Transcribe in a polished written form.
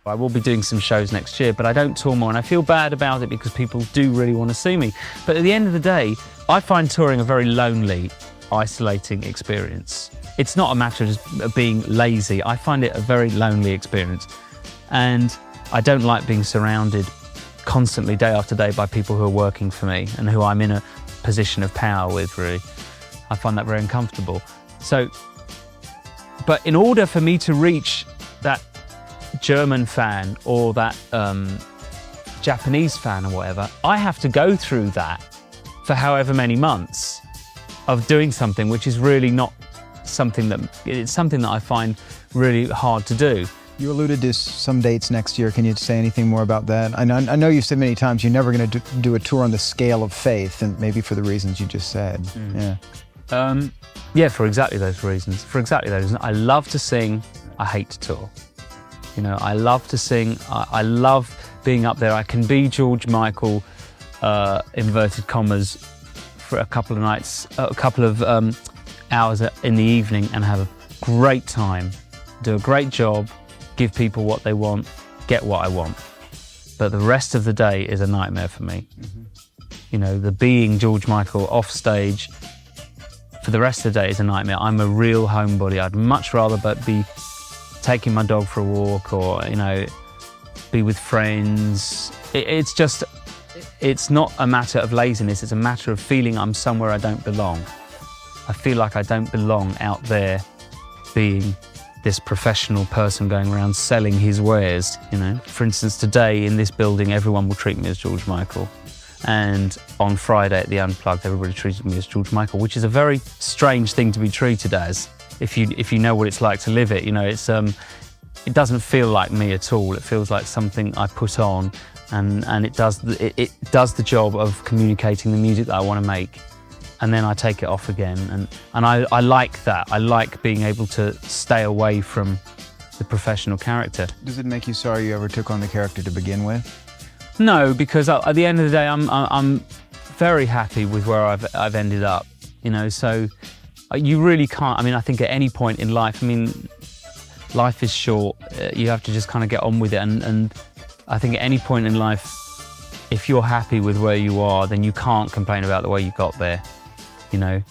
I will be doing some shows next year, but I don't tour more, and I feel bad about it because people do really want to see me. But at the end of the day, I find touring a very lonely, isolating experience. It's not a matter of just being lazy. I find it a very lonely experience. And I don't like being surrounded constantly, day after day, by people who are working for me and who I'm in a position of power with, really. I find that very uncomfortable. So, but in order for me to reach that German fan or that Japanese fan or whatever, I have to go through that for however many months of doing something which is really not something that, it's something that I find really hard to do. You alluded to some dates next year. Can you say anything more about that? I know you've said many times you're never going to do a tour on the scale of Faith, and maybe for the reasons you just said. Yeah, for exactly those reasons. I love to sing, I hate to tour. You know, I love to sing, I love being up there. I can be George Michael, inverted commas, for a couple of nights, a couple of hours in the evening and have a great time, do a great job, give people what they want, get what I want. But the rest of the day is a nightmare for me. You know, the being George Michael off stage for the rest of the day is a nightmare. I'm a real homebody. I'd much rather be taking my dog for a walk or, you know, be with friends. It's not a matter of laziness, it's a matter of feeling I'm somewhere I don't belong. I feel like I don't belong out there being this professional person going around selling his wares, you know. For instance, today in this building, everyone will treat me as George Michael. And on Friday at the Unplugged, everybody treated me as George Michael, which is a very strange thing to be treated as. If you know what it's like to live it, you know, it doesn't feel like me at all. It feels like something I put on, and it does the job of communicating the music that I want to make, and then I take it off again. And I like that. I like being able to stay away from the professional character. Does it make you sorry you ever took on the character to begin with? No, because at the end of the day, I'm very happy with where I've ended up. You know, so. You really can't, I mean, I think at any point in life, I mean, life is short, you have to just kind of get on with it, and I think at any point in life, if you're happy with where you are, then you can't complain about the way you got there, you know.